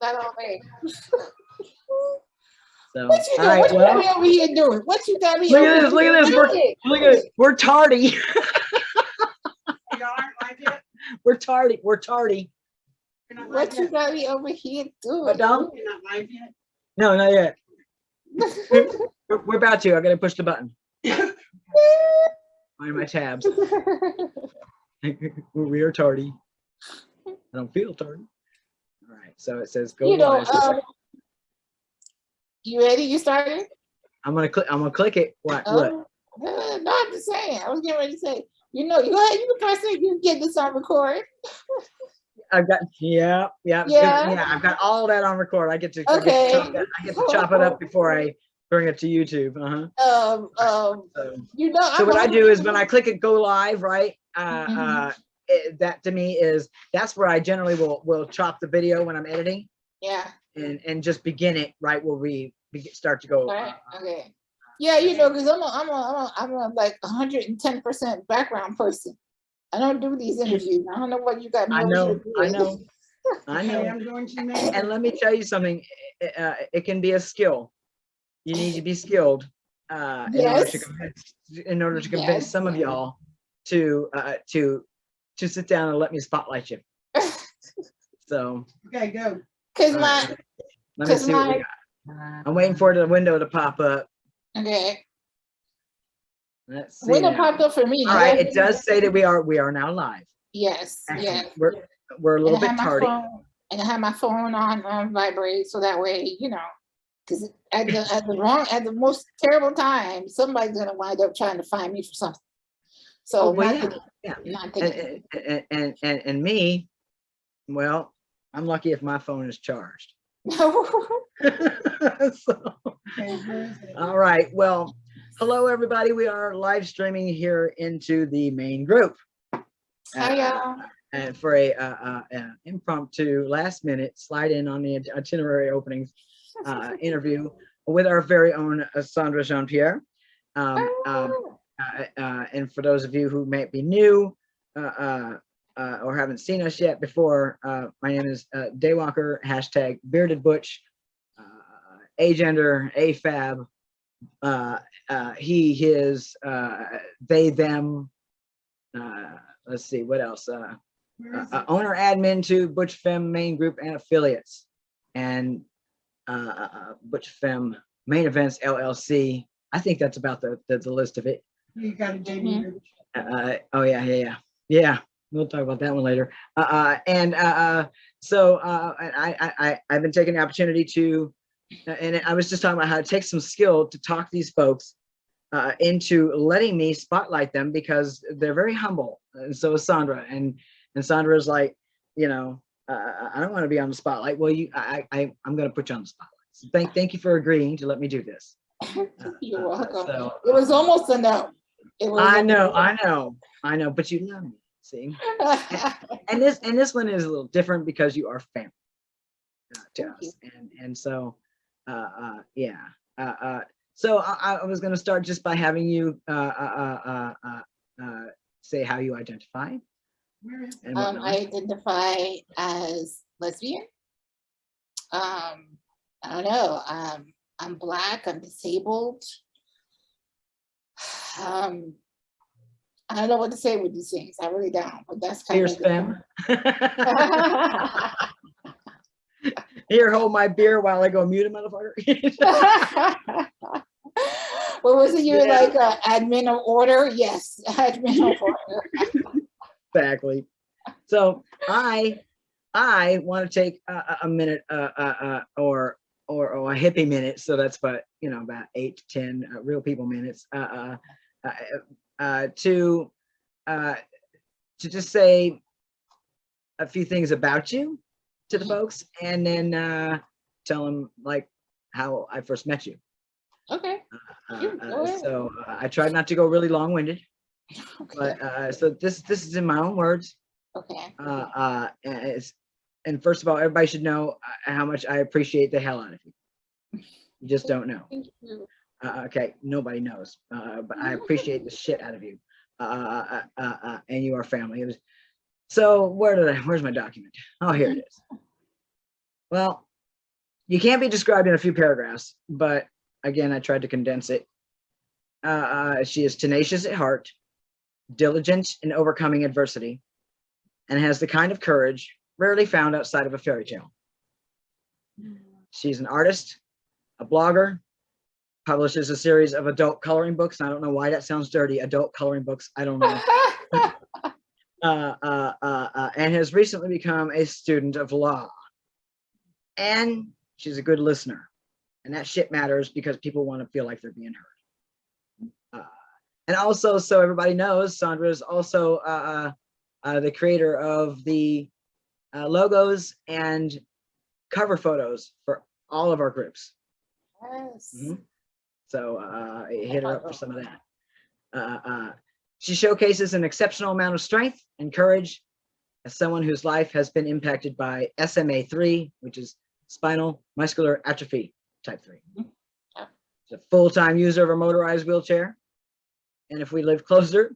not all day. So, What you doing? right, What you got me over here doing? What you got me look over at this, here look at this. Look at it. We're tardy. You aren't like it? We're tardy. We're tardy. You're not What live you yet? got me over here doing? Madame? You're not live yet? No, not yet. We're about to. I gotta push the button. Find my tabs. We are tardy. I don't feel tardy. All right. So it says go You know, live. you ready? You started? I'm gonna click it. What? No, I'm just saying. I was getting ready to say. You know, you go ahead. You can press it. You can get this on record. I've got yeah. I've got all that on record. I get to Okay. I get to chop it up before I bring it to YouTube. You know. So what I do is when I click it, go live, right? That to me is that's where I generally will chop the video when I'm editing. Yeah. And just begin it right where we start to go. Right. Okay. Yeah, you know, because I'm a like 110% background person. I don't do these interviews. I don't know what you got me. I know. Okay, I'm going to make And let me tell you something. It can be a skill. You need to be skilled in order to convince some of y'all to sit down and let me spotlight you. So. Okay, go. Because let me see what we got. I'm waiting for the window to pop up. Okay. Let's see. Window popped up for me. All right, it does say that we are now live. Yes. Yes. We're a little bit tardy. And I have my phone on vibrate, so that way, you know, because at the most terrible time, somebody's gonna wind up trying to find me for something. So and me, well, I'm lucky if my phone is charged. All right. Well, hello everybody. We are live streaming here into the main group. Hi y'all. And for a impromptu last minute slide in on the itinerary openings interview with our very own Sandra Jean-Pierre. And for those of you who may be new or haven't seen us yet before, my name is Daywalker, hashtag Bearded Butch, Agender, AFAB, he, his, they, them, let's see, what else? Owner admin to Butch Femme main group and affiliates, and Butch Femme main events LLC. I think that's about the list of it. You got a JD. Oh yeah. We'll talk about that one later. So I've been taking the opportunity to, and I was just talking about how it takes some skill to talk these folks into letting me spotlight them, because they're very humble. And so is Sandra, and Sandra's like, you know, I don't want to be on the spotlight. Well, I'm going to put you on the spotlight. So thank you for agreeing to let me do this. You're welcome. It was almost a no. I know, but you love me. See, and this one is a little different because you are family to us, and so yeah. So I was going to start just by having you say how you identify. I identify as lesbian. I don't know. I'm Black. I'm disabled. I don't know what to say with these things. I really don't. But that's kind Fierce femme. Here, hold my beer while I go mute a motherfucker. What was it? You were like admin of order? Yes, admin of order. Exactly. So I want to take a minute or a hippie minute. So that's about about 8 to 10 real people minutes to just say a few things about you to the folks, and then tell them like how I first met you. Okay. So I tried not to go really long-winded. Okay. But so this is in my own words. Okay. And first of all, everybody should know how much I appreciate the hell out of you. You just don't know. Thank you. Okay, nobody knows, but I appreciate the shit out of you, and you are family. So where's my document? Oh, here it is. Well, You can't be described in a few paragraphs, but again, I tried to condense it. She is tenacious at heart, diligent in overcoming adversity, and has the kind of courage rarely found outside of a fairy tale. She's an artist, a blogger, publishes a series of adult coloring books. I don't know why that sounds dirty. Adult coloring books, I don't know. And has recently become a student of law. And she's a good listener. And that shit matters because people want to feel like they're being heard. And also, so everybody knows, Sandra is also the creator of the logos and cover photos for all of our groups. Yes. So hit her up for some of that. She showcases an exceptional amount of strength and courage as someone whose life has been impacted by SMA3, which is spinal muscular atrophy type 3. She's a full-time user of a motorized wheelchair. And if we lived closer,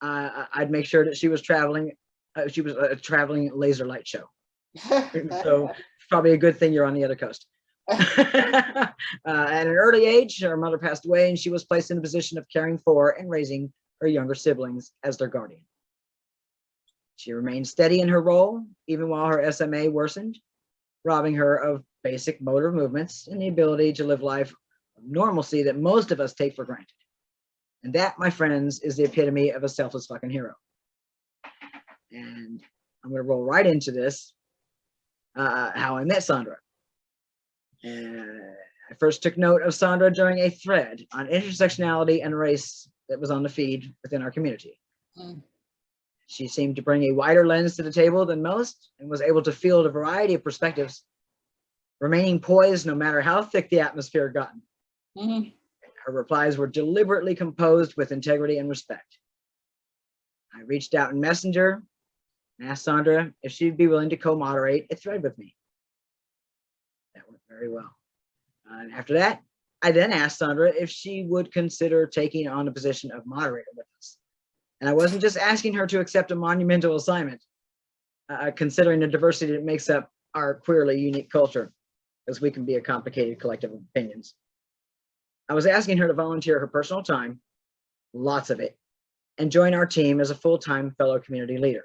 I'd make sure that she was traveling. She was a traveling laser light show. So it's probably a good thing you're on the other coast. At an early age, her mother passed away, and she was placed in a position of caring for and raising her younger siblings as their guardian. She remained steady in her role, even while her SMA worsened, robbing her of basic motor movements and the ability to live life of normalcy that most of us take for granted. And that, my friends, is the epitome of a selfless fucking hero. And I'm going to roll right into this, how I met Sandra. I first took note of Sandra during a thread on intersectionality and race that was on the feed within our community. She seemed to bring a wider lens to the table than most and was able to field a variety of perspectives, remaining poised no matter how thick the atmosphere had gotten. Her replies were deliberately composed with integrity and respect. I reached out in Messenger and asked Sandra if she'd be willing to co-moderate a thread with me. That went very well. And after that, I then asked Sandra if she would consider taking on the position of moderator with us. And I wasn't just asking her to accept a monumental assignment, considering the diversity that makes up our queerly unique culture, as we can be a complicated collective of opinions. I was asking her to volunteer her personal time, lots of it, and join our team as a full-time fellow community leader.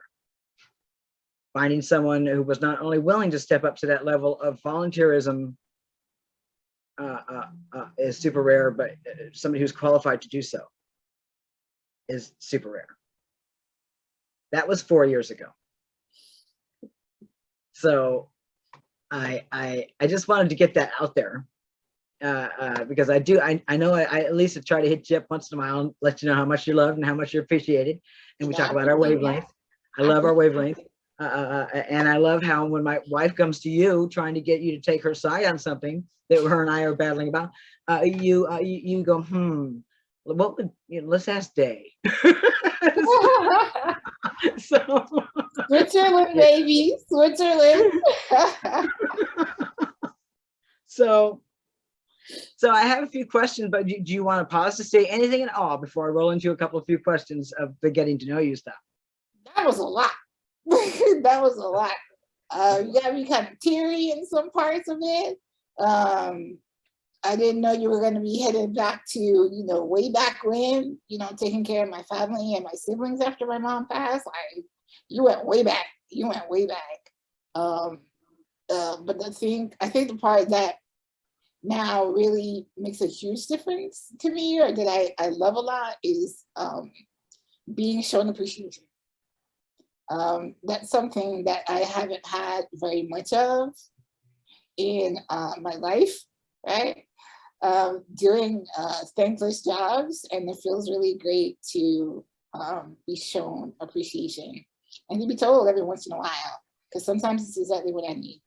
Finding someone who was not only willing to step up to that level of volunteerism is super rare, but somebody who's qualified to do so is super rare. That was 4 years ago. So I just wanted to get that out there. Because I know I at least try to hit you up once in a while and let you know how much you're loved and how much you're appreciated. And we talk about our wavelength. I love our wavelength. And I love how when my wife comes to you trying to get you to take her side on something that her and I are battling about, you go, what would, let's ask Day. So Switzerland, baby, Switzerland. So I have a few questions, but do you want to pause to say anything at all before I roll into a few questions of the getting to know you stuff? That was a lot. That was a lot. You got me kind of teary in some parts of it. I didn't know you were going to be headed back to, way back when, taking care of my family and my siblings after my mom passed. You went way back. You went way back. But I think the part that now really makes a huge difference to me, or that I love a lot, is being shown appreciation. That's something that I haven't had very much of in my life, right? Doing thankless jobs, and it feels really great to be shown appreciation and to be told every once in a while, because sometimes it's exactly what I need.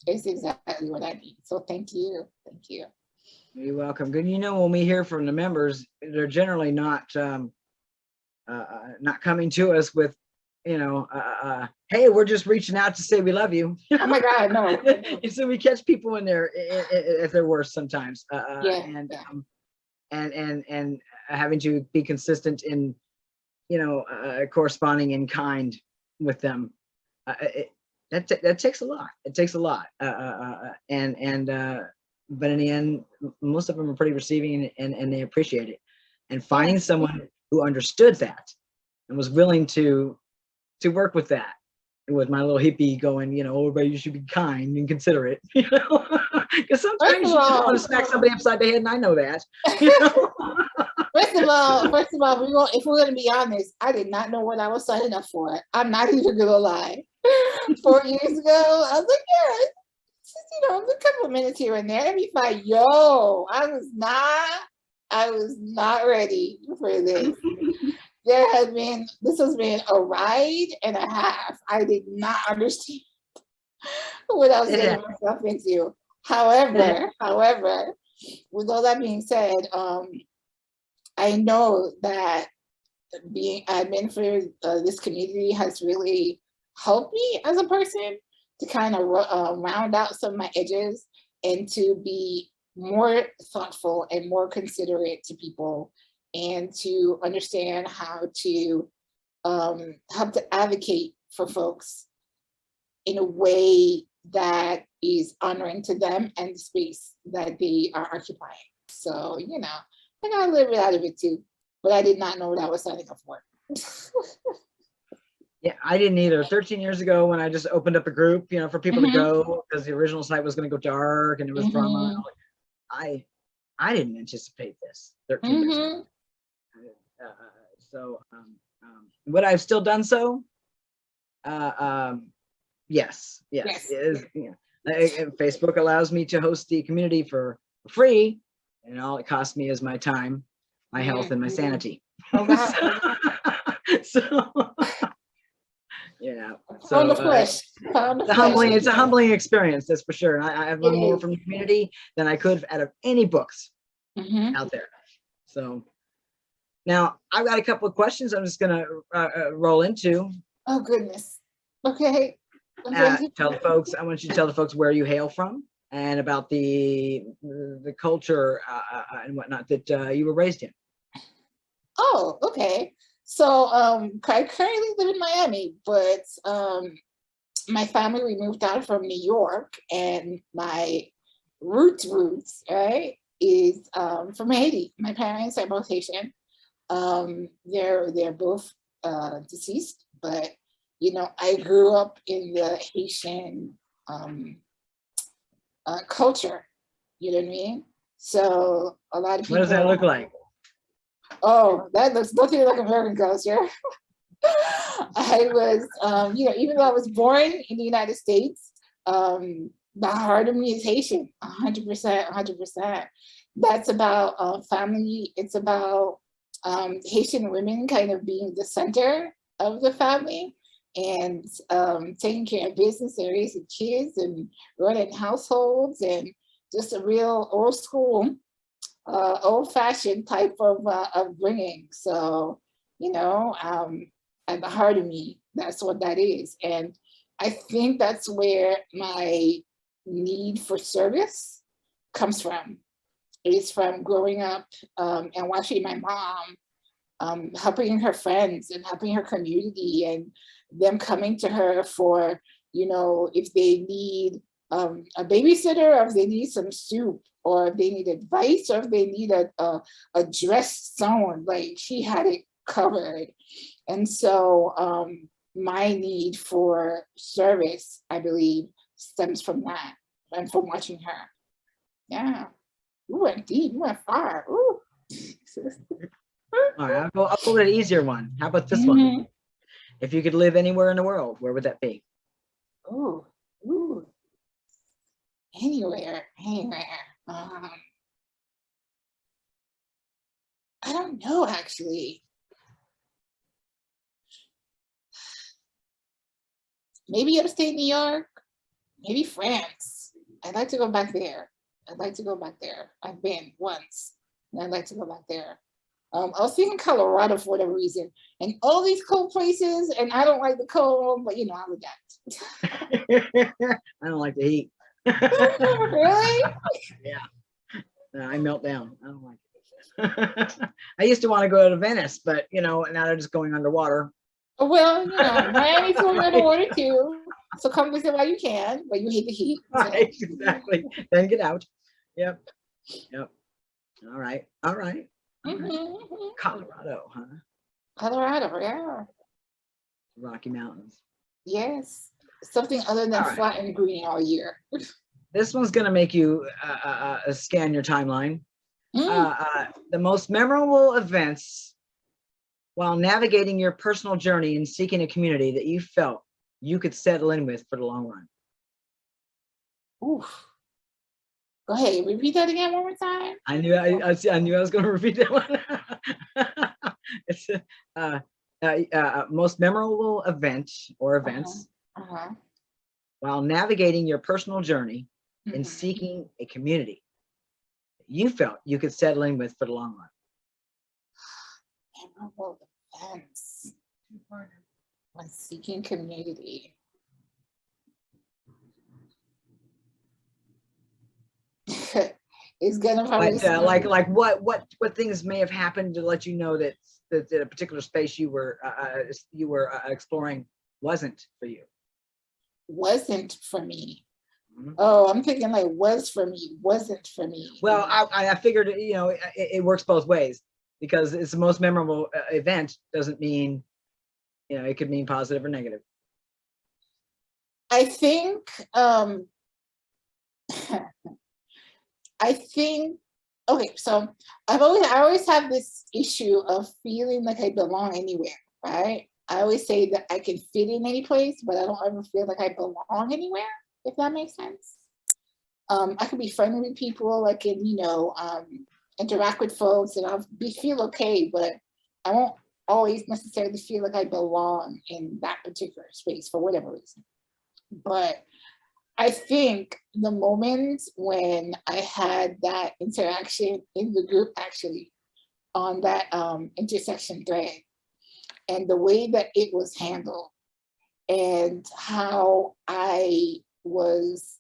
It's exactly what I need. So thank you. Thank you. You're welcome. Good. When we hear from the members, they're generally not coming to us with, hey, we're just reaching out to say we love you. Oh my God, no. So we catch people in there at their worst sometimes. And having to be consistent in, corresponding in kind with them. that takes a lot. It takes a lot. But in the end, most of them are pretty receiving and they appreciate it. And finding someone who understood that and was willing to work with that. It was my little hippie going, you know, oh, but you should be kind and considerate, you know, because sometimes you just want to smack somebody upside the head, and I know that. You know? First of all, if we're gonna be honest, I did not know what I was signing up for. I'm not even gonna lie. 4 years ago, I was like, yeah, it's just, you know, a couple of minutes here and there, it'd be fine. Yo, I was not ready for this. This has been a ride and a half. I did not understand what I was getting myself into. However, with all that being said, I know that being admin for this community has really helped me as a person to kind of round out some of my edges and to be more thoughtful and more considerate to people, and to understand how to help to advocate for folks in a way that is honoring to them and the space that they are occupying. So, you know, I got a little bit out of it too, but I did not know what I was signing up for. Yeah, I didn't either. 13 years ago, when I just opened up a group, you know, for people to go, because the original site was going to go dark and it was drama. I didn't anticipate this 13 years ago. Would I have still done so? Yes. Is, you know, Facebook allows me to host the community for free, and all it costs me is my time, my health, and my sanity. So yeah. So it's a humbling experience, that's for sure. And I've learned more from the community than I could out of any books out there. So now I've got a couple of questions I'm just gonna roll into. Oh goodness. Okay. Tell the folks. I want you to tell the folks where you hail from and about the culture and whatnot that you were raised in. Oh, okay. So I currently live in Miami, but my family, we moved out from New York, and my roots, right, is from Haiti. My parents are both Haitian. They're both deceased, but you know, I grew up in the Haitian culture. You know what I mean? So a lot of people. What does that look like? Oh, that looks nothing like American culture. I was, you know, even though I was born in the United States, the heart of me is Haitian, 100%. That's about family. It's about Haitian women kind of being the center of the family, and taking care of business and raising kids and running households, and just a real old school, old-fashioned type of upbringing. So, you know, at the heart of me, that's what that is. And I think that's where my need for service comes from. It is from growing up and watching my mom helping her friends and helping her community, and them coming to her for, you know, if they need a babysitter, or if they need some soup, or if they need advice, or if they need a dress sewn, like she had it covered. And so my need for service, I believe, stems from that and from watching her. Yeah. You went deep, you went far. Ooh. All right, I'll go with an easier one. How about this one? If you could live anywhere in the world, where would that be? Ooh. Anywhere. I don't know, actually. Maybe upstate New York, maybe France. I'd like to go back there. I've been once, and I'd like to go back there. I was thinking Colorado for whatever reason, and all these cold places, and I don't like the cold, but you know, I'm adapt. I don't like the heat. Really? Yeah. No, I melt down. I don't like it. I used to want to go to Venice, but you know, now they're just going underwater. Well, you know, Miami's going underwater too. So come visit while you can, but you hate the heat. So. Right, exactly. Then get out. Yep. Yep. All right. All right. Colorado, huh? Colorado, yeah. Rocky Mountains. Yes. Something other than All right. flat and green all year. This one's going to make you scan your timeline. The most memorable events while navigating your personal journey and seeking a community that you felt you could settle in with for the long run. Oof. Go ahead, repeat that again one more time. I knew I was going to repeat that one. It's most memorable event or events while navigating your personal journey and seeking a community you felt you could settle in with for the long run. Memorable events when seeking community. It's gonna probably like what things may have happened to let you know that a particular space you were exploring wasn't for you. Wasn't for me. Oh, I'm thinking like was for me, wasn't for me. Well, I figured, you know, it works both ways, because it's the most memorable event doesn't mean, you know, it could mean positive or negative. I think okay, so I always have this issue of feeling like I belong anywhere, right? I always say that I can fit in any place, but I don't ever feel like I belong anywhere, if that makes sense. I can be friendly with people, I can, you know, interact with folks, and I'll feel okay, but I won't always necessarily feel like I belong in that particular space for whatever reason. But I think the moments when I had that interaction in the group, actually, on that intersection thread, and the way that it was handled, and how I was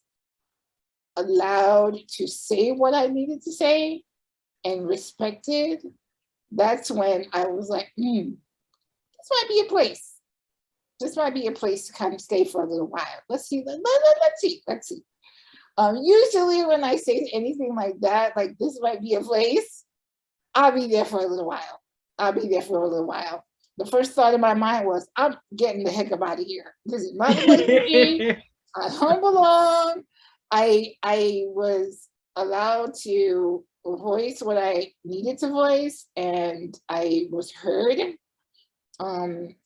allowed to say what I needed to say and respected, that's when I was like, this might be a place. This might be a place to kind of stay for a little while. Let's see. Usually when I say anything like that, like this might be a place, I'll be there for a little while. The first thought in my mind was, I'm getting the heck up out of here. This is not a place for me. I don't belong. I was allowed to voice what I needed to voice, and I was heard.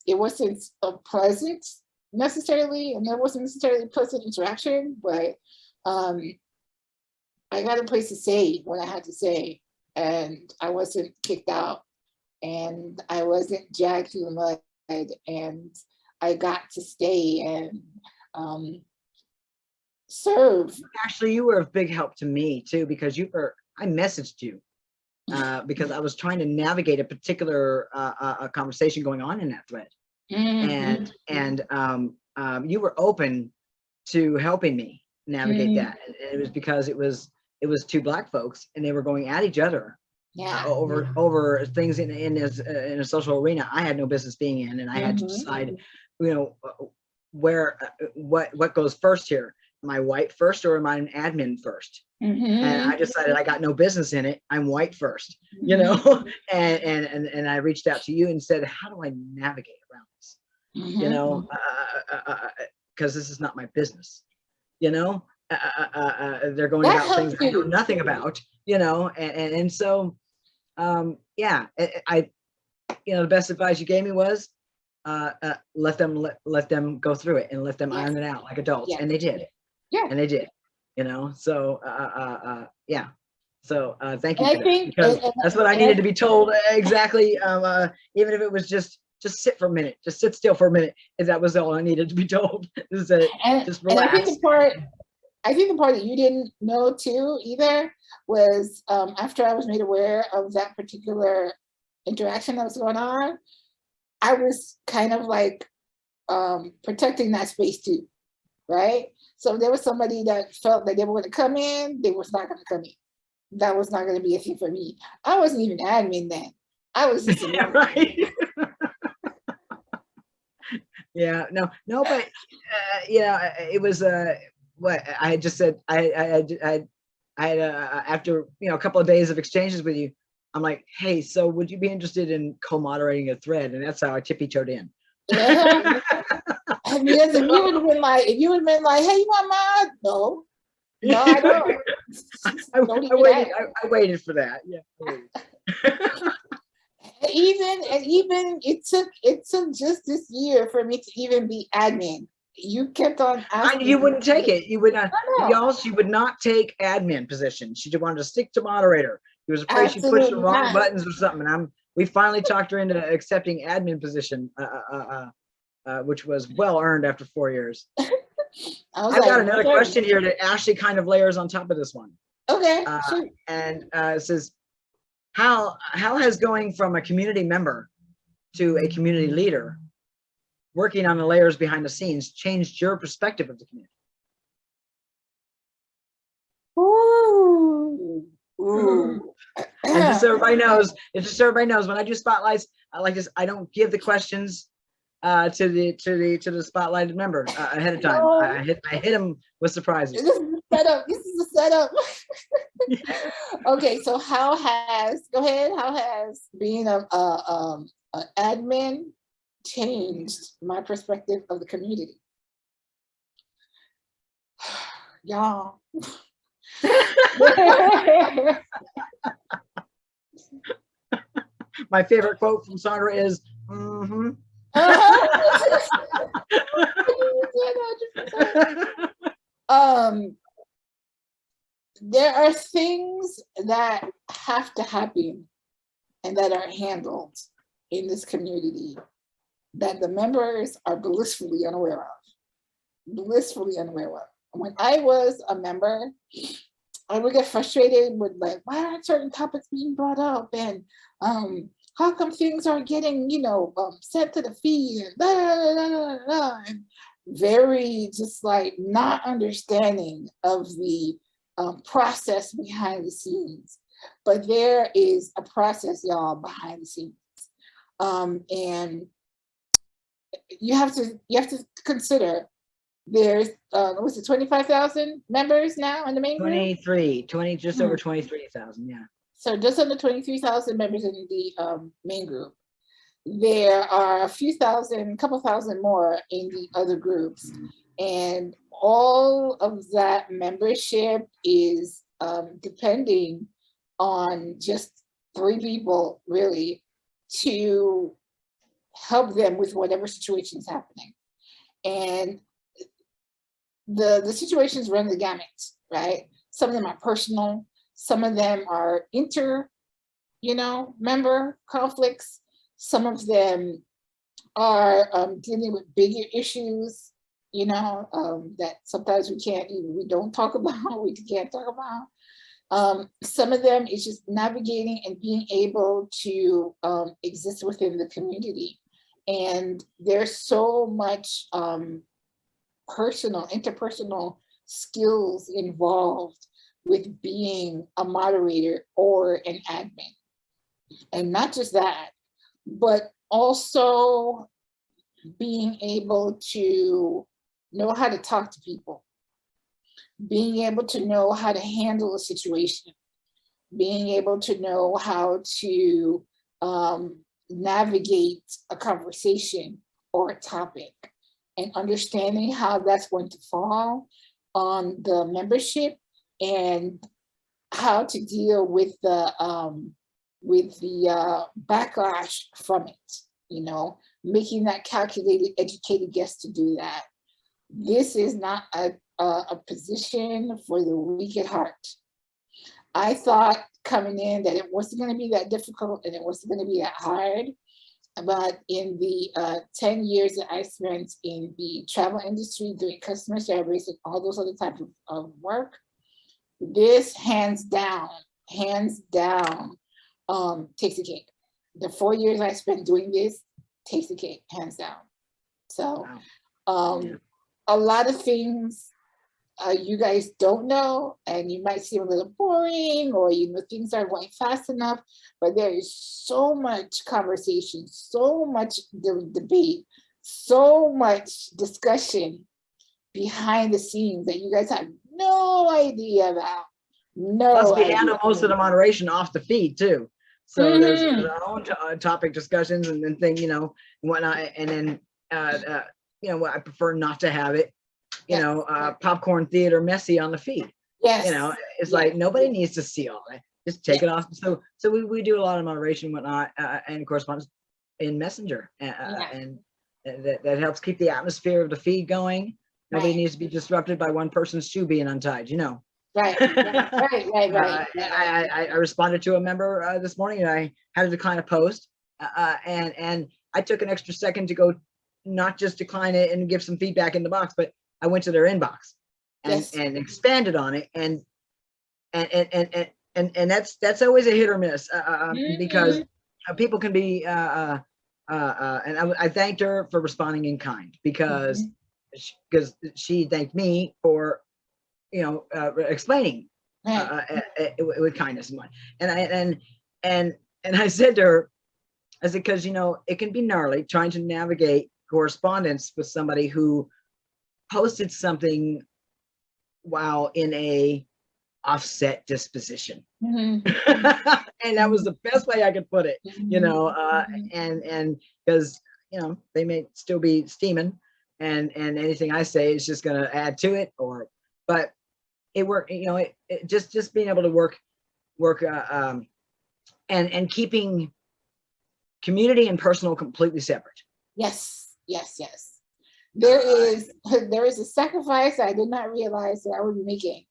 It wasn't a pleasant necessarily, and there wasn't necessarily a pleasant interaction, but I got a place to say what I had to say, and I wasn't kicked out, and I wasn't dragged through the mud, and I got to stay and serve. Actually, you were a big help to me too, because I messaged you because I was trying to navigate a particular conversation going on in that thread, and you were open to helping me navigate that. And it was because it was two Black folks, and they were going at each other over things in a social arena I had no business being in, and I had to decide, you know, what goes first here. Am I white first, or am I an admin first? And I decided I got no business in it. I'm white first, you know. and I reached out to you and said, how do I navigate around this? You know, because this is not my business. You know, they're going about things I know nothing about. You know, and so yeah, I you know, the best advice you gave me was let them go through it and let them iron it out like adults, and they did. And they did, you know. So yeah, so thank you for that, because that's what I needed to be told. Exactly. Even if it was just sit for a minute, just sit still for a minute, if that was all I needed to be told. Just relax. And I think the part that you didn't know too either was after I was made aware of that particular interaction that was going on, I was kind of like protecting that space too, right? So if there was somebody that felt that they were going to come in, they was not going to come in. That was not going to be a thing for me. I wasn't even admin then. I was just a right. Yeah, no, but it was what I had just said. I had after a couple of days of exchanges with you, I'm like, hey, so would you be interested in co-moderating a thread? And that's how I tippy-toed in. Yeah. Because if you would have been like, hey, you want mod? No, I don't. I waited for that. Yeah. Even it took just this year for me to even be admin. You kept on asking. You wouldn't take it. You would not. I know. She would not take admin position. She just wanted to stick to moderator. She was afraid she pushed the Absolutely wrong not. buttons or something. And we finally talked her into accepting admin position, which was well earned after 4 years. I've got another question here that actually kind of layers on top of this one. Okay. And it says, how has going from a community member to a community leader, working on the layers behind the scenes, changed your perspective of the community? Ooh. And just so everybody knows, when I do spotlights, I like this. I don't give the questions to the spotlighted member ahead of time. I hit them with surprises. This is a setup. This is a setup. Okay, so how has being an admin changed my perspective of the community? Y'all. My favorite quote from Sandra is, mm-hmm. There are things that have to happen and that are handled in this community that the members are blissfully unaware of. When I was a member, I would get frustrated with like, why aren't certain topics being brought up? And how come things are getting, sent to the feed and blah, blah, blah, blah, blah, and very just like not understanding of the process behind the scenes. But there is a process, y'all, behind the scenes. And you have to consider there's what's it, 25,000 members now in the main group? Just over 23,000, yeah. So just under 23,000 members in the main group. There are a couple thousand more in the other groups. And all of that membership is depending on just 3 people really to help them with whatever situation is happening. And the situations run the gamut, right? Some of them are personal, some of them are member conflicts, some of them are dealing with bigger issues, that sometimes we don't talk about, we can't talk about. Some of them is just navigating and being able to exist within the community. And there's so much interpersonal skills involved with being a moderator or an admin. And not just that, but also being able to know how to talk to people, being able to know how to handle a situation, being able to know how to navigate a conversation or a topic, and understanding how that's going to fall on the membership and how to deal with the backlash from it, making that calculated, educated guess to do that. This is not a position for the weak at heart. I thought coming in that it wasn't going to be that difficult and it wasn't going to be that hard. But in the 10 years that I spent in the travel industry doing customer service and all those other types of work, this hands down, takes the cake. The 4 years I spent doing this takes the cake, hands down. So a lot of things you guys don't know, and you might seem a little boring, or things aren't going fast enough, but there is so much conversation, so much debate, so much discussion behind the scenes that you guys have no idea about. Plus, No we idea. handle most of the moderation off the feed too. So there's Mhm. our own topic discussions and then thing, and whatnot. And then, I prefer not to have it, popcorn theater messy on the feed. Yes. It's like nobody needs to see all that. Just take it off. So we do a lot of moderation, whatnot, and correspondence in Messenger, and that helps keep the atmosphere of the feed going. Nobody needs to be disrupted by one person's shoe being untied, Right. I responded to a member this morning, and I had to decline a post, and I took an extra second to go, not just decline it and give some feedback in the box, but I went to their inbox and expanded on it, and that's always a hit or miss, because people can be and I thanked her for responding in kind, because she thanked me for explaining with kindness and I said to her, I said, because it can be gnarly trying to navigate correspondence with somebody who posted something while in a offset disposition. And that was the best way I could put it, and because they may still be steaming, and anything I say is just going to add to it, but it worked, it just being able to work and keeping community and personal completely separate. Yes. There is a sacrifice I did not realize that I would be making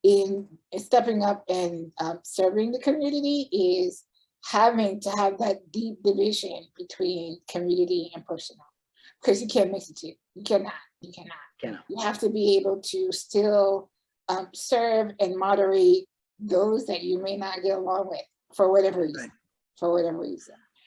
in stepping up and serving the community, is having to have that deep division between community and personal, because you can't mix the two. You cannot. You have to be able to still serve and moderate those that you may not get along with for whatever reason.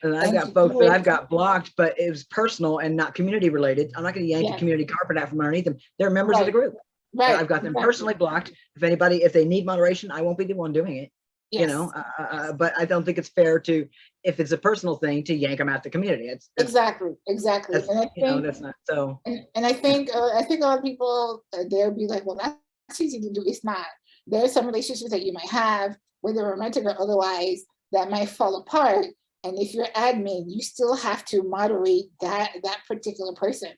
And I've got folks that I've got blocked, but it was personal and not community related. I'm not going to yank the community carpet out from underneath them. They're members of the group. Right. I've got them personally blocked. If they need moderation, I won't be the one doing it. But I don't think it's fair to, if it's a personal thing, to yank them out the community. Exactly. That's, And I think, that's not so. And I think a lot of people, they'll be like, well, that's easy to do. It's not. There are some relationships that you might have, whether romantic or otherwise, that might fall apart. And if you're admin, you still have to moderate that particular person.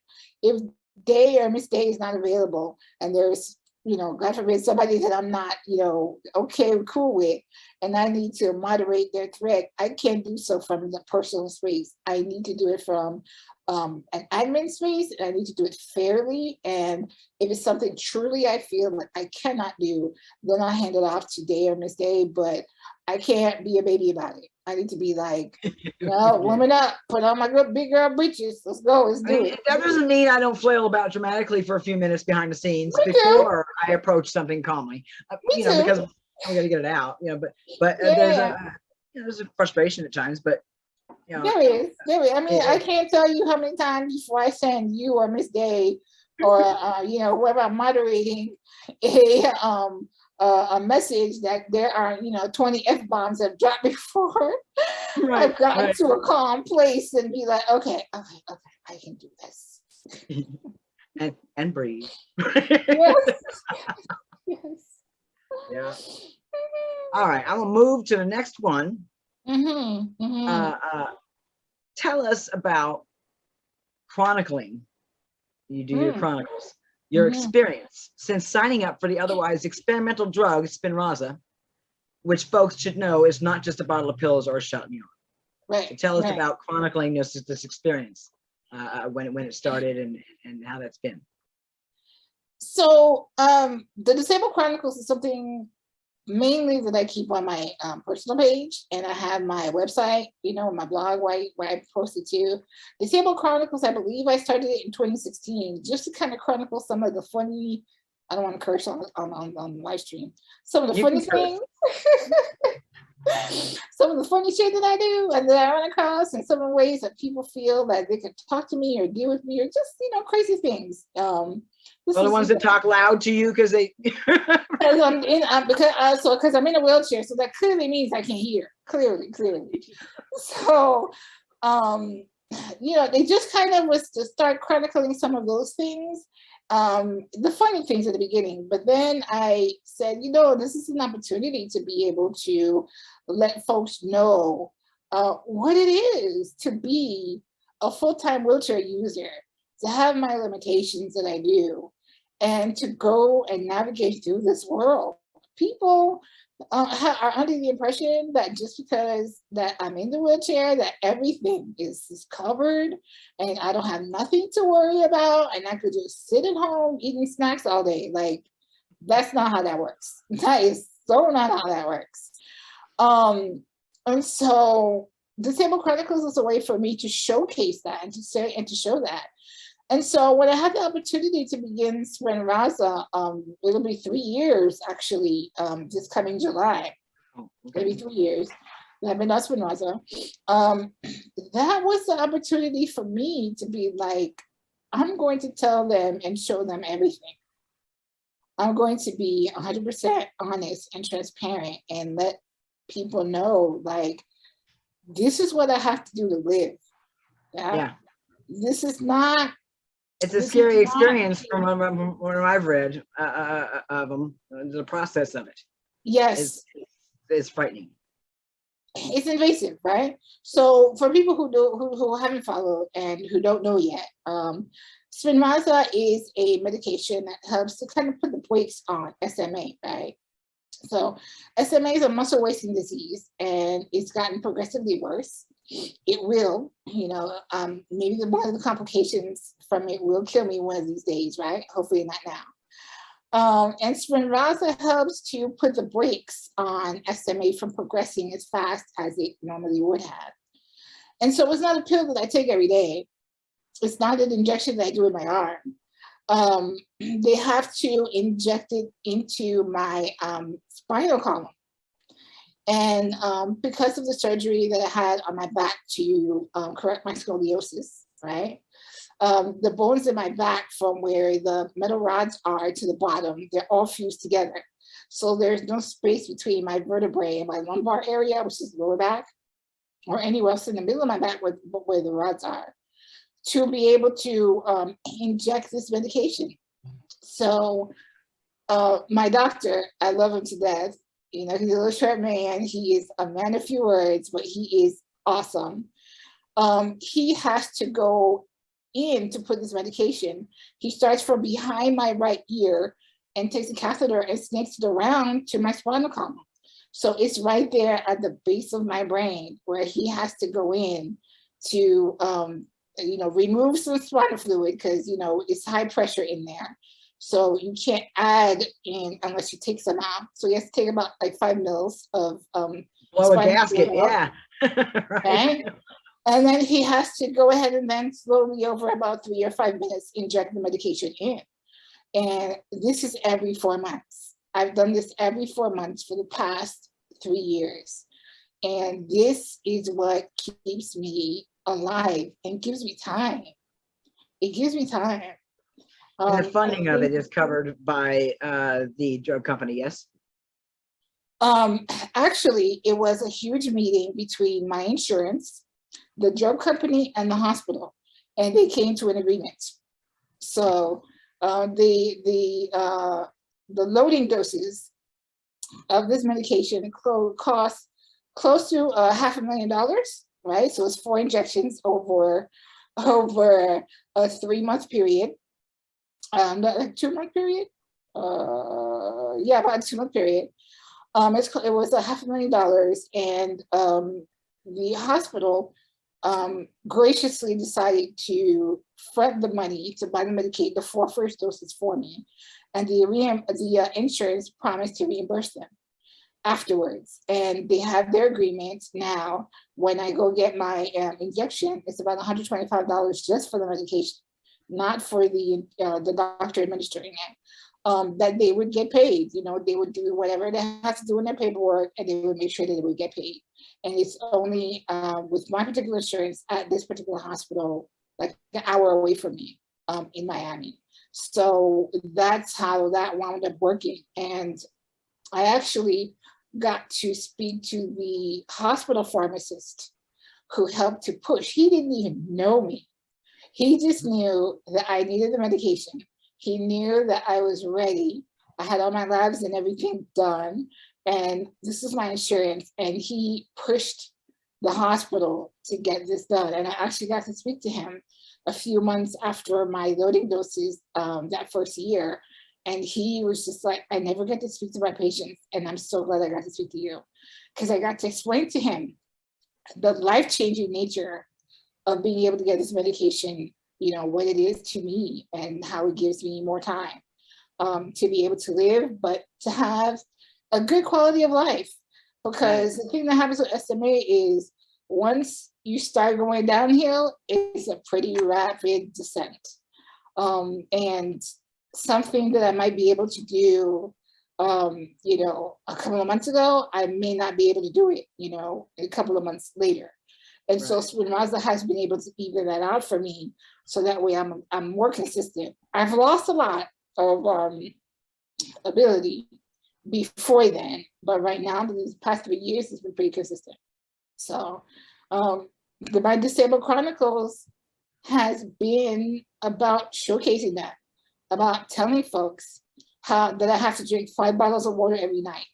If Day or Miss Day is not available, and there's, God forbid, somebody that I'm not, cool with, and I need to moderate their thread, I can't do so from the personal space. I need to do it from an admin space, and I need to do it fairly. And if it's something truly I feel like I cannot do, then I'll hand it off to Day or Miss Day, but I can't be a baby about it. I need to be like, woman up, put on my big girl britches. Let's go, let's do it. That doesn't mean I don't flail about dramatically for a few minutes behind the scenes before I approach something calmly, because I'm gonna get it out, but there's a frustration at times, but there is. I mean, I can't tell you how many times before I send you or Miss Day or whoever I'm moderating a message that there are 20 F-bombs have dropped before. I've gotten to a calm place and be like, okay, I can do this. and breathe. Yes. Yeah. All right, I'm gonna move to the next one. Tell us about chronicling. You do your chronicles. Your experience since signing up for the otherwise experimental drug Spinraza, which folks should know is not just a bottle of pills or a shot in the arm. Right. So tell us about chronicling this experience, when it started and how that's been. So the Disabled Chronicles is something mainly that I keep on my personal page, and I have my website, my blog where I post it to. Disabled Chronicles, I believe I started it in 2016, just to kind of chronicle some of the funny, I don't want to curse on live stream, some of the funny things, some of the funny shit that I do and that I run across, and some of the ways that people feel that they can talk to me or deal with me, or just, crazy things. The ones that talk loud to you because they because I'm in a wheelchair, so that clearly means I can't hear clearly. So they just kind of was to start chronicling some of those things, the funny things at the beginning. But then I said, this is an opportunity to be able to let folks know what it is to be a full-time wheelchair user, to have my limitations that I do, and to go and navigate through this world. People are under the impression that just because that I'm in the wheelchair, that everything is covered and I don't have nothing to worry about and I could just sit at home eating snacks all day. Like, that's not how that works. That is so not how that works. And so Disabled Chronicles is a way for me to showcase that and to say and to show that. And so when I had the opportunity to begin Spin Raza, it'll be 3 years actually, this coming July. Maybe 3 years that I've been on Spin Raza. That was the opportunity for me to be like, I'm going to tell them and show them everything. I'm going to be 100% honest and transparent and let people know, like, this is what I have to do to live. Yeah. This is not. It's a scary experience from what I've read of them, the process of it. Yes. It's frightening. It's invasive, right? So for people who haven't followed and who don't know yet, Spinraza is a medication that helps to kind of put the brakes on SMA, right? So SMA is a muscle wasting disease and it's gotten progressively worse. It will, maybe one of the complications from it will kill me one of these days, right? Hopefully not now. And Spinraza helps to put the brakes on SMA from progressing as fast as it normally would have. And so it's not a pill that I take every day. It's not an injection that I do in my arm. They have to inject it into my spinal column. And because of the surgery that I had on my back to correct my scoliosis, right? The bones in my back from where the metal rods are to the bottom, they're all fused together. So there's no space between my vertebrae and my lumbar area, which is lower back, or anywhere else in the middle of my back where the rods are, to be able to inject this medication. So my doctor, I love him to death. He's a little short man. He is a man of few words, but he is awesome. He has to go in to put this medication. He starts from behind my right ear and takes a catheter and snakes it around to my spinal column. So it's right there at the base of my brain where he has to go in to, remove some spinal fluid because, it's high pressure in there. So you can't add in unless you take some out. So he has to take about like 5 mils of blow a gasket, yeah. Right? And then he has to go ahead and then slowly over about 3 or 5 minutes inject the medication in. And this is every 4 months. I've done this every 4 months for the past 3 years. And this is what keeps me alive and gives me time. It gives me time. And the funding of it is covered by the drug company, yes? Actually, it was a huge meeting between my insurance, the drug company, and the hospital, and they came to an agreement. So the loading doses of this medication cost close to $500,000, right? So it's 4 injections over a 3-month period. Not like 2-month period. Yeah, about a 2-month period. It was $500,000, and the hospital graciously decided to front the money to buy the 4 first doses for me, and the insurance promised to reimburse them afterwards. And they have their agreement now. When I go get my injection, it's about $125 just for the medication, not for the doctor administering it. That they would get paid. They would do whatever they have to do in their paperwork, and they would make sure that they would get paid. And it's only with my particular insurance at this particular hospital, like an hour away from me in Miami. So that's how that wound up working. And I actually got to speak to the hospital pharmacist who helped to push. He didn't even know me. He just knew that I needed the medication. He knew that I was ready. I had all my labs and everything done, and this is my insurance. And he pushed the hospital to get this done. And I actually got to speak to him a few months after my loading doses that first year. And he was just like, I never get to speak to my patients. And I'm so glad I got to speak to you, because I got to explain to him the life-changing nature of being able to get this medication, you know, what it is to me and how it gives me more time to be able to live, but to have a good quality of life. Because the thing that happens with SMA is once you start going downhill, it's a pretty rapid descent. And something that I might be able to do, you know, a couple of months ago, I may not be able to do it, you know, a couple of months later. And so Spinraza has been able to even that out for me, so that way I'm more consistent. I've lost a lot of ability before then, but right now, these past 3 years, it's been pretty consistent. So my Disabled Chronicles has been about showcasing that, about telling folks how that I have to drink 5 bottles of water every night,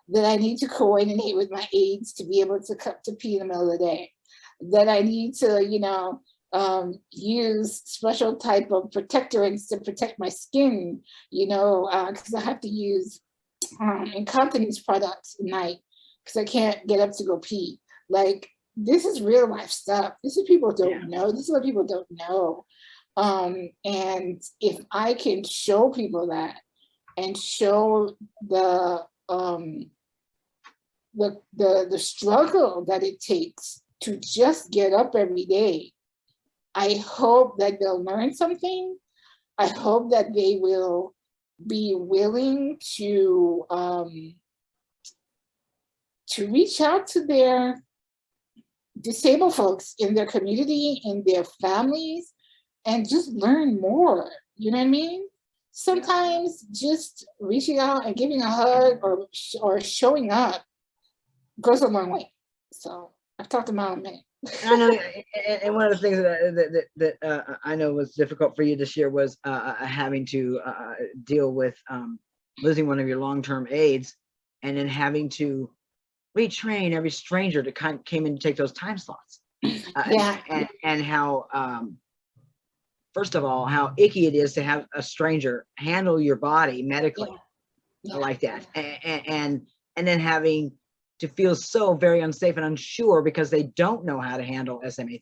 that I need to coordinate with my aides to be able to cut to pee in the middle of the day, that I need to, you know, use special type of protectorants to protect my skin, you know, because I have to use incontinence products at night because I can't get up to go pee. Like, this is real life stuff. This is people don't know. This is what people don't know. And if I can show people that and show the struggle that it takes to just get up every day, I hope that they'll learn something. I hope that they will be willing to reach out to their disabled folks in their community, in their families, and just learn more. You know what I mean? Sometimes just reaching out and giving a hug or showing up goes a long way. So I've talked about a minute. I know, and one of the things that I know was difficult for you this year was having to deal with losing one of your long-term aides, and then having to retrain every stranger that came in to take those time slots. And how, first of all, how icky it is to have a stranger handle your body medically like that, and then having to feel so very unsafe and unsure because they don't know how to handle SMA.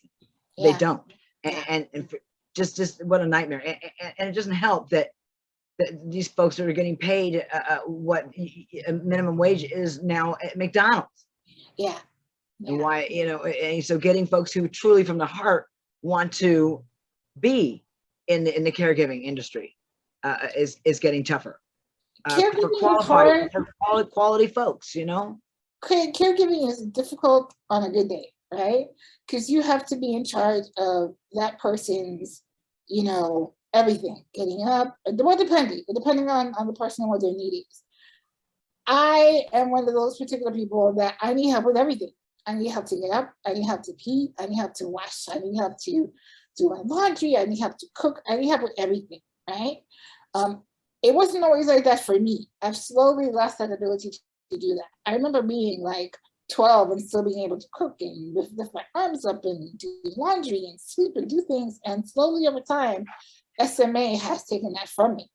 They don't, and just what a nightmare. And it doesn't help that these folks are getting paid what minimum wage is now at McDonald's. And why, you know, and so getting folks who truly from the heart want to be in the caregiving industry is getting tougher. For quality folks, you know. Caregiving is difficult on a good day, right? Because you have to be in charge of that person's, you know, everything, getting up, well, depending on the person and what their need is. I am one of those particular people that I need help with everything. I need help to get up, I need help to pee, I need help to wash, I need help to do my laundry, I need help to cook, I need help with everything, right? It wasn't always like that for me. I've slowly lost that ability to do that. I remember being like 12 and still being able to cook and lift my arms up and do laundry and sleep and do things. And slowly over time, SMA has taken that from me.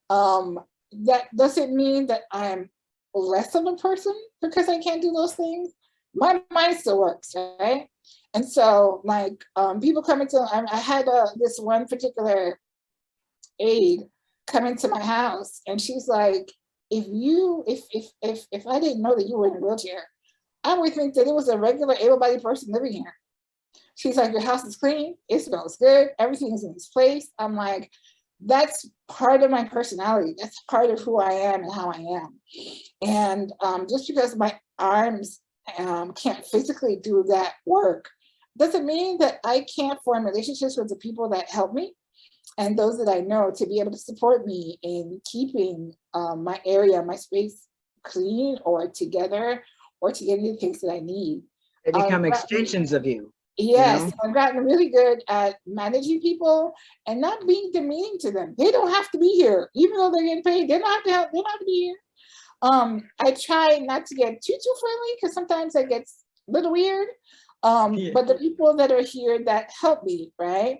That doesn't mean that I'm less of a person because I can't do those things. My mind still works, right? And so like people come into, I had this one particular aide come into my house and she's like, if I didn't know that you were in a wheelchair, I would think that it was a regular able-bodied person living here. She's like, your house is clean, it smells good, everything is in its place. I'm like, that's part of my personality. That's part of who I am and how I am. And just because my arms can't physically do that work, doesn't mean that I can't form relationships with the people that help me and those that I know to be able to support me in keeping my area, my space clean or together or to get into the things that I need. They become extensions of you. Yes, know? I've gotten really good at managing people and not being demeaning to them. They don't have to be here, even though they're getting paid. They don't have to help. They don't have to be here. I try not to get too friendly because sometimes that gets a little weird. Yeah. But the people that are here that help me, right?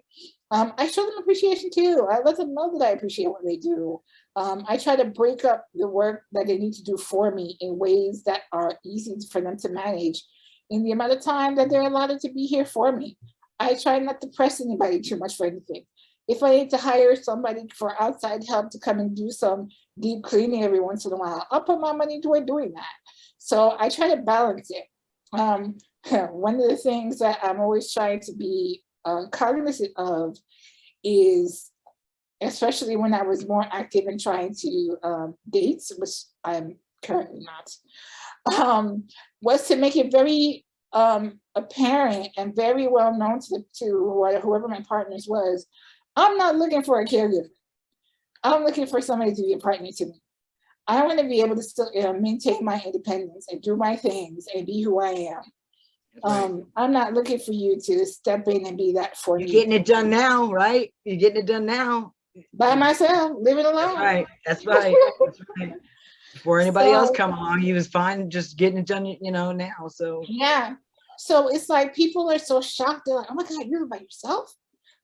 I show them appreciation too. I let them know that I appreciate what they do. I try to break up the work that they need to do for me in ways that are easy for them to manage in the amount of time that they're allotted to be here for me. I try not to press anybody too much for anything. If I need to hire somebody for outside help to come and do some deep cleaning every once in a while, I'll put my money toward doing that. So I try to balance it. One of the things that I'm always trying to be cognizant of is, especially when I was more active in trying to date, which I'm currently not, was to make it very apparent and very well known to whoever my partners was, I'm not looking for a caregiver. I'm looking for somebody to be a partner to me. I want to be able to still maintain my independence and do my things and be who I am. Right. I'm not looking for you to step in and be that for You're me. getting it done now, right? You're getting it done now. By myself, living alone. That's right. That's right. That's right. Before anybody else So, come along, he was fine just getting it done, now. So yeah. So it's like people are so shocked. They're like, oh my God, you're by yourself?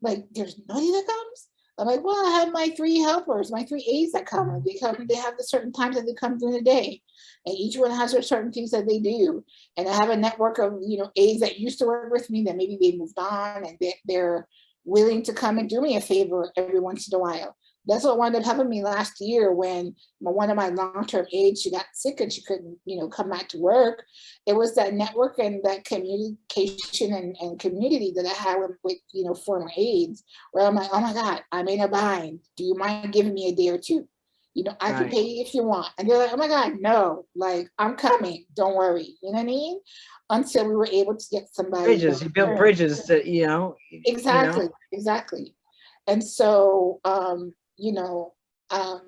Like there's nobody that comes? I'm like, well, I have my 3 helpers, my 3 aides that come. And they have the certain times that they come during the day. And each one has their certain things that they do. And I have a network of, aides that used to work with me that maybe they moved on and they're willing to come and do me a favor every once in a while. That's what wound up happening to me last year when one of my long-term aides, she got sick and she couldn't, come back to work. It was that network and that communication and community that I had with former aides, where I'm like, oh my God, I'm in a bind. Do you mind giving me a day or two? I can Right. pay you if you want. And they're like, oh my God, no, like I'm coming, don't worry. You know what I mean? Until we were able to get somebody. Bridges, you built bridges to, Exactly. And so,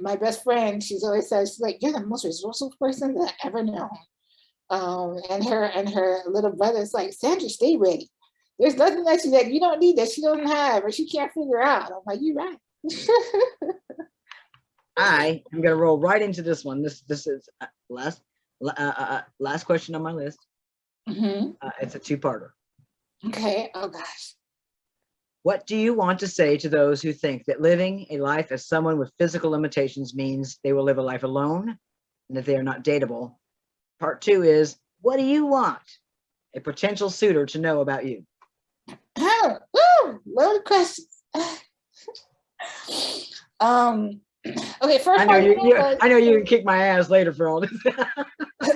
my best friend, she's always says, she's like, you're the most resourceful person that I ever known. And her little brother's like, Sandra, stay ready. There's nothing that you don't need that she doesn't have or she can't figure out. I'm like, you're right. I am gonna roll right into this one. This is last question on my list. Mm-hmm. It's a 2-parter. Okay. Oh gosh. What do you want to say to those who think that living a life as someone with physical limitations means they will live a life alone and that they are not dateable? Part 2 is, what do you want a potential suitor to know about you? Oh, loaded questions. Okay, first I know you can kick my ass later for all this.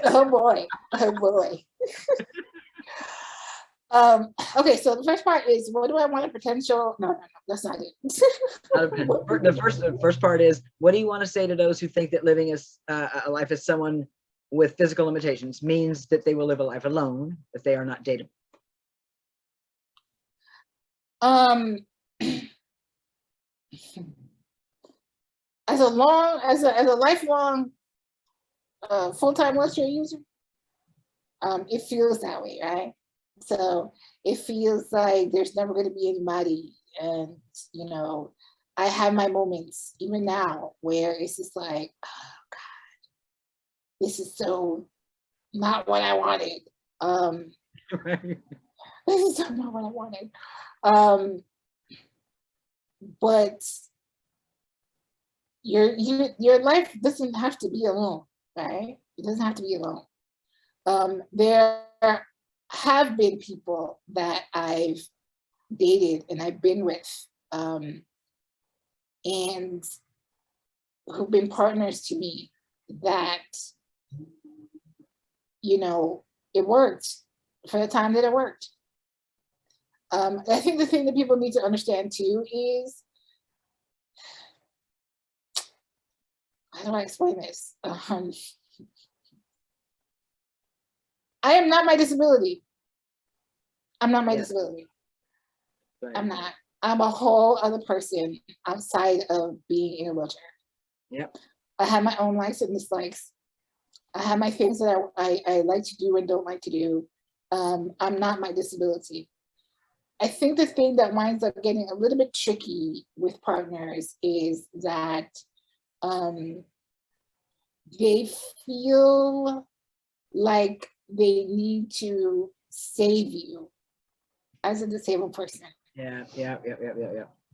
Oh boy. Okay, so the first part is, what do I want a potential? No, that's not it. The first part is, what do you want to say to those who think that living as a life as someone with physical limitations means that they will live a life alone if they are not dateable? As a lifelong full-time wheelchair user, it feels that way, right? So it feels like there's never going to be anybody, and I have my moments even now where it's just like, oh God, this is so not what I wanted. This is so not what I wanted. But your life doesn't have to be alone, right? It doesn't have to be alone. There have been people that I've dated and I've been with, and who've been partners to me that, it worked for the time that it worked. I think the thing that people need to understand too is, how do I explain this? I am not my disability. I'm not my disability. Right. I'm not. I'm a whole other person outside of being in a wheelchair. Yep. I have my own likes and dislikes. I have my things that I like to do and don't like to do. I'm not my disability. I think the thing that winds up getting a little bit tricky with partners is that they feel like they need to save you as a disabled person. Yeah.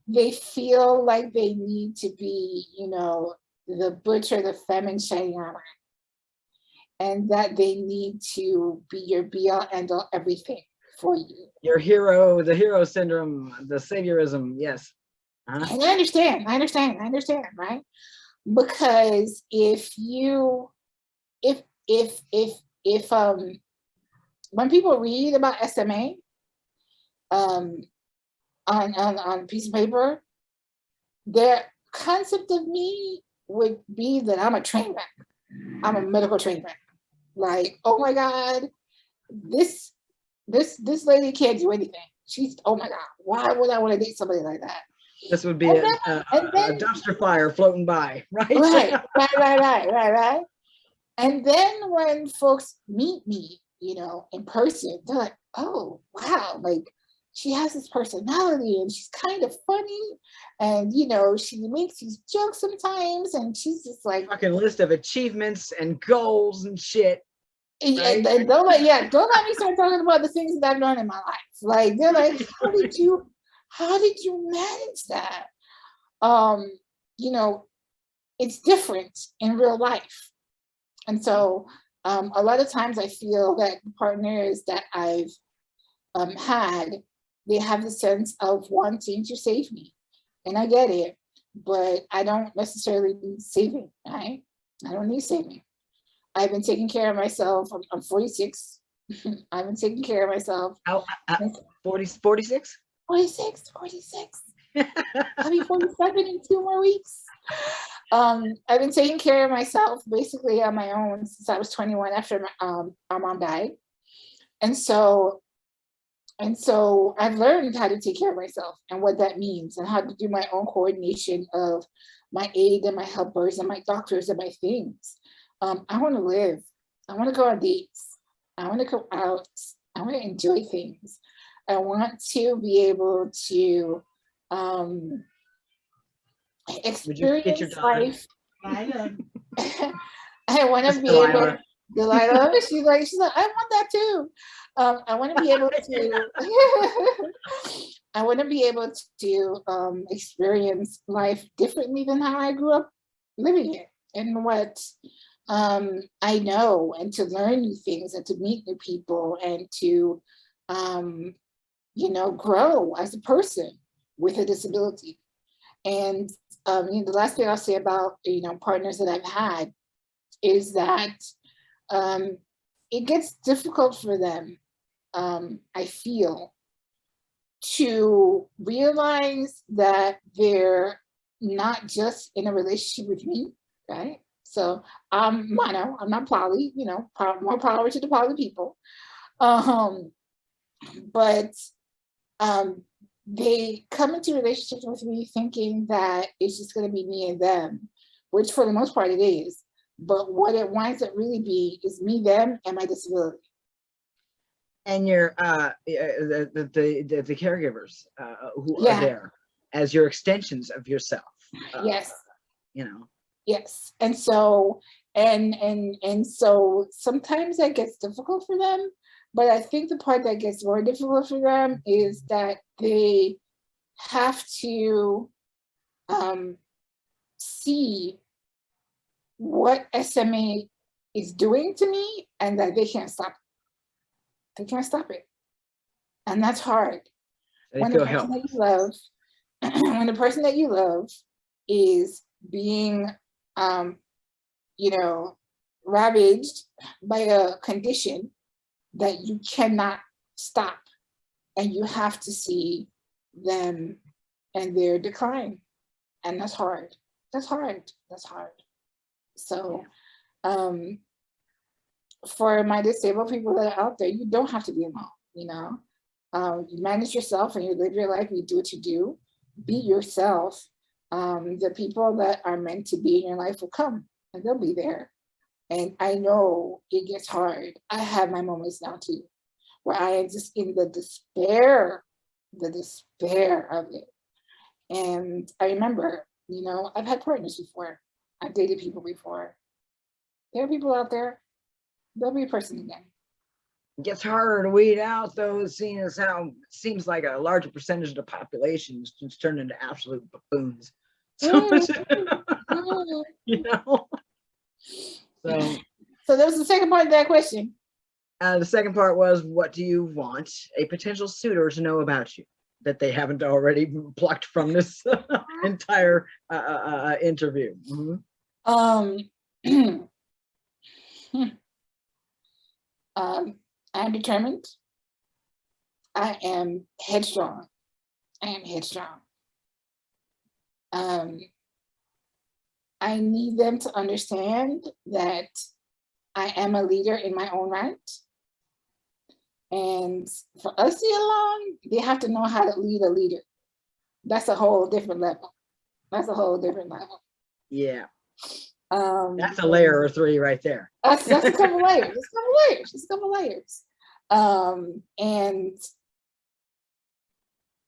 They feel like they need to be, you know, the Butch or the Femme in shining armor, and that they need to be your be-all, end-all everything for you. Your hero, the hero syndrome, the saviorism. Yes. And I understand, right? Because if when people read about SMA on a piece of paper, their concept of me would be that I'm a train wreck. I'm a medical train wreck. Like, oh my God, this lady can't do anything. She's, oh my God, why would I want to date somebody like that? This would be a dumpster fire floating by, right? Right. And then when folks meet me, you know, in person, they're like, oh, wow, like she has this personality and she's kind of funny. And, you know, she makes these jokes sometimes and she's just like. Fucking list of achievements and goals and shit. Right? And don't let me start talking about the things that I've done in my life. Like, they're like, how did you manage that? You know, it's different in real life. And so a lot of times I feel that partners that I've had, they have the sense of wanting to save me. And I get it, but I don't necessarily need saving, right? I don't need saving. I've been taking care of myself. I'm 46. I've been taking care of myself. 46? 46. I'll be 47 in 2 more weeks. I've been taking care of myself basically on my own since I was 21 after my mom died. And so I've learned how to take care of myself and what that means and how to do my own coordination of my aid and my helpers and my doctors and my things. I want to live. I want to go on dates. I want to go out. I want to enjoy things. I want to be able to experience life. I want to be able. Delilah, she's like, I want that too. I want to be able to. I want to be able to experience life differently than how I grew up living it, and what I know, and to learn new things, and to meet new people, and to, you know, grow as a person with a disability. And you know, the last thing I'll say about, you know, partners that I've had is that it gets difficult for them, I feel, to realize that they're not just in a relationship with me, right? So I'm mono, I'm not poly, you know, more power to the poly people. But they come into relationships with me thinking that it's just going to be me and them, which for the most part it is. But what it winds up really being is me, them, and my disability. And your the caregivers who are there as your extensions of yourself. Yes. You know. Yes. And so so sometimes that gets difficult for them. But I think the part that gets more difficult for them is that they have to see what SMA is doing to me, and that they can't stop it. They can't stop it. And that's hard. When the person that you love, when the person that you love is being, you know, ravaged by a condition that you cannot stop, and you have to see them and their decline. And that's hard. That's hard. So for my disabled people that are out there, you don't have to be alone, you know. You manage yourself and you live your life, you do what you do, be yourself. The people that are meant to be in your life will come and they'll be there. And I know it gets hard. I have my moments now too, where I am just in the despair the despair of it. And I remember, you know, I've had partners before. I've dated people before. There are people out there. There'll be a person again. It gets harder to weed out those, seeing as how it seems like a larger percentage of the population is just turned into absolute buffoons. So, you know. So that was the second part of that question. The second part was, what do you want a potential suitor to know about you that they haven't already plucked from this entire interview? Mm-hmm. I'm determined. I am headstrong. I need them to understand that I am a leader in my own right. And for us to get along, they have to know how to lead a leader. That's a whole different level. Yeah. That's a layer or three right there. That's a couple layers. It's a couple layers. And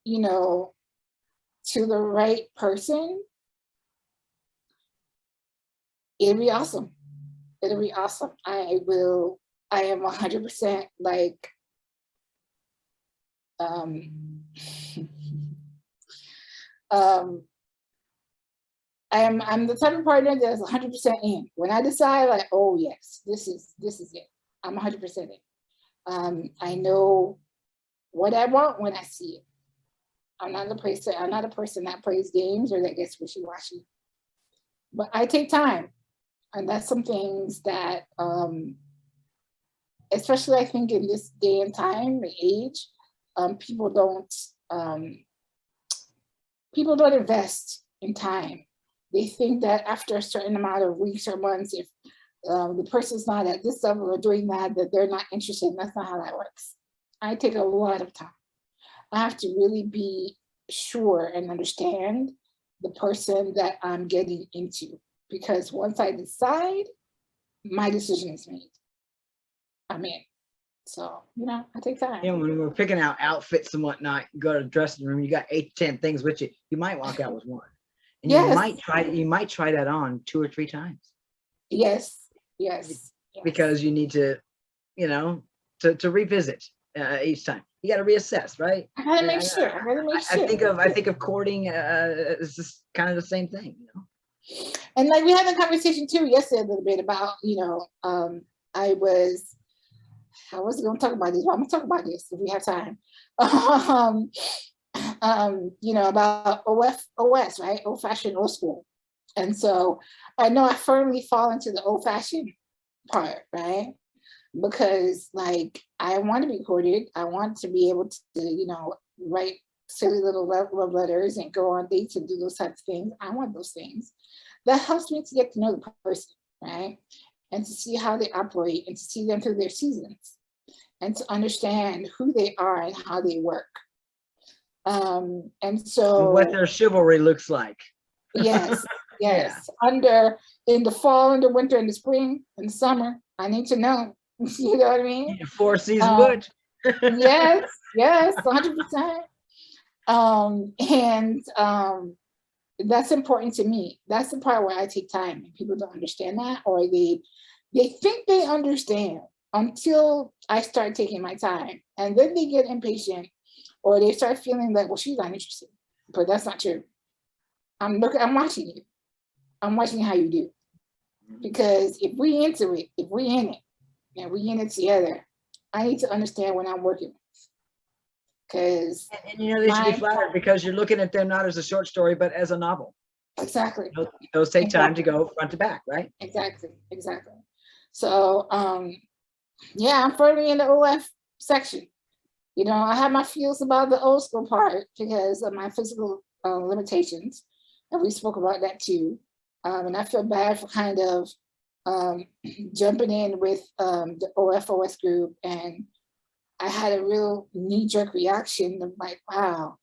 you know, to the right person, it'll be awesome. I am 100% like, I'm the type of partner that's 100% in. When I decide, like, oh yes, this is it. I'm 100% in. I know what I want when I see it. I'm not a person that plays games or that gets wishy-washy. But I take time, and that's some things that, especially I think in this day and time, the age, people don't invest in time. They think that after a certain amount of weeks or months, if the person's not at this level or doing that they're not interested. That's not how that works. I take a lot of time. I have to really be sure and understand the person that I'm getting into, because once I decide, my decision is made. I'm in. So, you know, I take time. Yeah, when we're picking out outfits and whatnot, you go to the dressing room, you got 8 to 10 things with you. You might walk out with one. And yes. you might try that on 2 or 3 times. Yes. Because you need to, you know, to revisit each time. You got to reassess, right? I gotta make sure. I think of courting as just kind of the same thing, you know. And like we had a conversation too yesterday a little bit about, you know, I was going to talk about this, but I'm going to talk about this if we have time. You know, about OS, right? Old fashioned, old school. And so I know I firmly fall into the old fashioned part, right? Because like, I want to be courted. I want to be able to, you know, write silly little love letters and go on dates and do those types of things. I want those things. That helps me to get to know the person, right? And to see how they operate and to see them through their seasons and to understand who they are and how they work. And so and what their chivalry looks like. Yes. Yeah. In the fall, in the winter, in the spring, in the summer, I need to know. You know what I mean? 4 season Butch. yes, 100%. And that's important to me. That's the part where I take time, and people don't understand that, or they think they understand until I start taking my time, and then they get impatient, or they start feeling like, well, she's not interested. But that's not true. I'm watching you. I'm watching how you do. Because if we into it, if we in it, and we in it together, I need to understand what I'm working with. Because and you know, they should be flattered because you're looking at them not as a short story, but as a novel. Exactly. Those take time to go front to back, right? Exactly. So yeah, I'm firmly in the OF section. You know, I have my feels about the old school part because of my physical limitations, and we spoke about that too. And I feel bad for kind of jumping in with the OFOS group, and I had a real knee-jerk reaction of like, wow,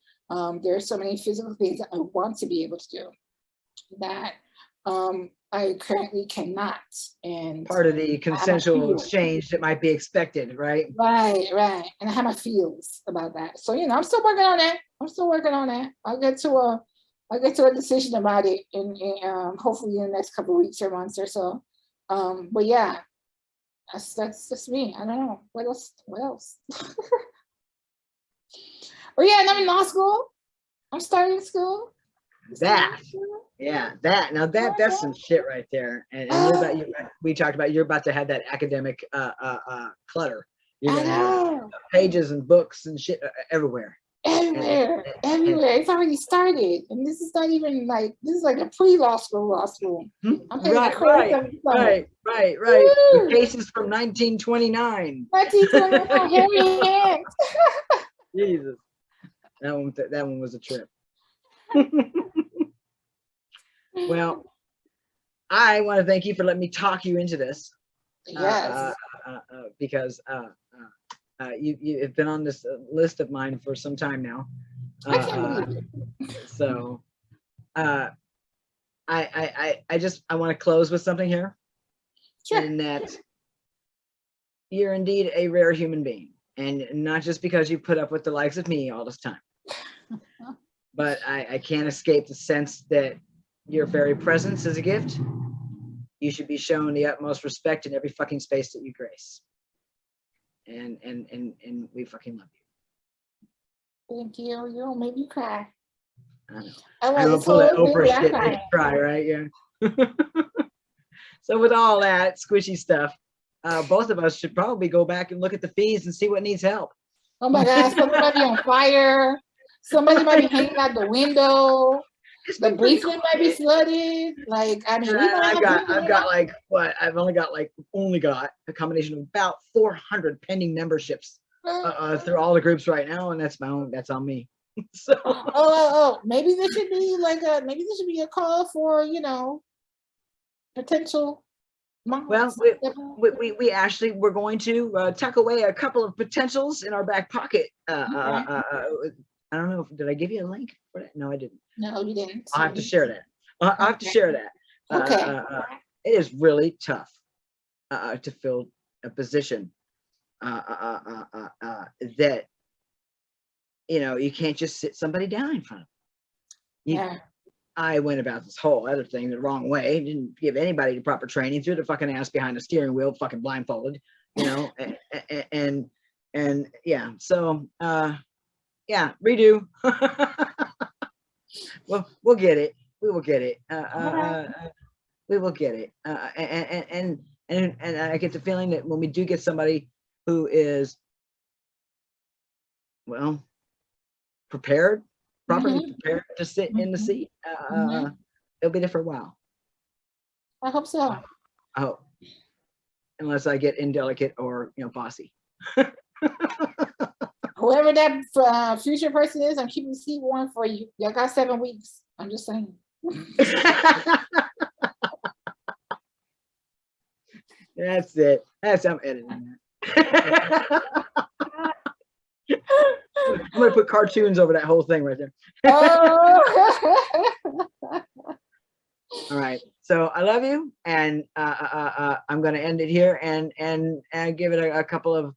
there are so many physical things that I want to be able to do that I currently cannot. And Part of the consensual feelings. exchange that might be expected, right? right. And I have my feels about that. So, I'm still working on that. I'll get to a decision about it in hopefully in the next couple of weeks or months or so. But yeah, that's just me. I don't know. What else? Oh yeah, and I'm in law school. I'm starting school. That that's some shit right there. And we talked about you're about to have that academic clutter. You're gonna have pages and books and shit everywhere. Everywhere. It's already started, and this is not even like a pre-law school. I'm Right. With cases from 1929. 1929, heavy hands. Jesus, that one was a trip. Well, I want to thank you for letting me talk you into this. Yes. Because you have been on this list of mine for some time now. I can't believe it. So I want to close with something here. Sure. In that you're indeed a rare human being, and not just because you put up with the likes of me all this time, but I can't escape the sense that your very presence is a gift. You should be shown the utmost respect in every fucking space that you grace. And we fucking love you. Thank you. You don't make me cry. I know. I don't pull that Oprah shit and make you cry, right? Yeah. So with all that squishy stuff, both of us should probably go back and look at the fees and see what needs help. Oh my God, somebody might be on fire. Somebody might be hanging out the window. The basement might be flooded. Like, I mean, I've got like what? I've only got a combination of about 400 pending memberships through all the groups right now, and that's on me. So maybe there should be a call for potential moms. Well, we actually we're going to tuck away a couple of potentials in our back pocket. I don't know. Did I give you a link for that? No, I didn't. No, you didn't. I'll have to share that. I'll have to share that. Okay. It is really tough to fill a position that you can't just sit somebody down in front of. I went about this whole other thing the wrong way. Didn't give anybody the proper training. Threw the fucking ass behind the steering wheel, fucking blindfolded. And yeah. So yeah, redo. Well, we'll get it. We will get it. We will get it. And I get the feeling that when we do get somebody who is properly prepared to sit in the seat, it'll be there for a while. I hope so. I hope. Unless I get indelicate or bossy. Whoever that future person is, I'm keeping the seat warm for you. Y'all got 7 weeks. I'm just saying. That's it. I'm editing that. I'm gonna put cartoons over that whole thing right there. All right. So I love you, and I'm gonna end it here and give it a couple of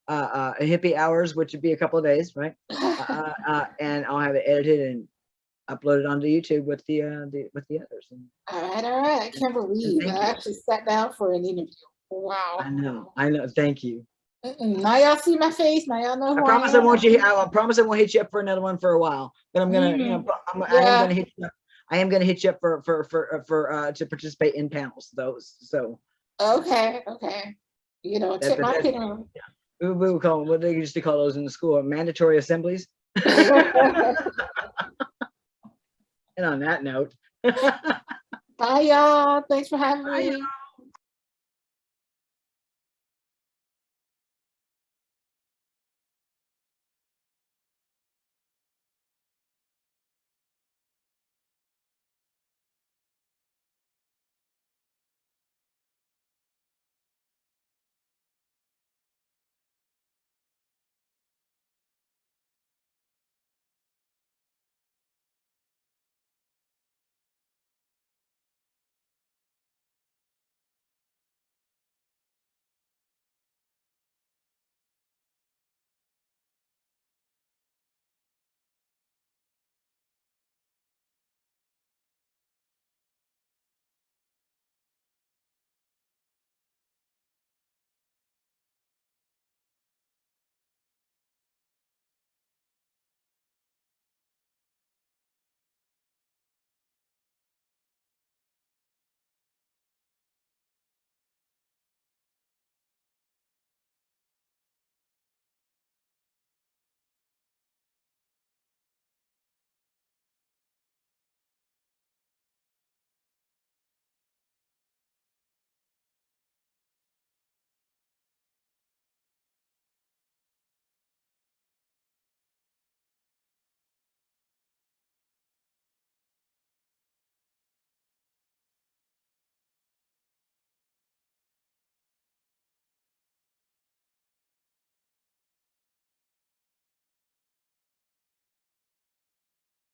hippie hours, which would be a couple of days, right? And I'll have it edited and uploaded onto YouTube with the others. All right. I can't believe I actually sat down for an interview. Wow. I know. Thank you. Now y'all see my face. Now y'all know who I promise I won't I promise I won't hit you up for another one for a while. But I'm gonna, I am gonna hit you up for to participate in panels. So. Okay. Tip my opinion. We would call them, what they used to call those in the school, mandatory assemblies. And on that note. Bye, y'all. Thanks for having me.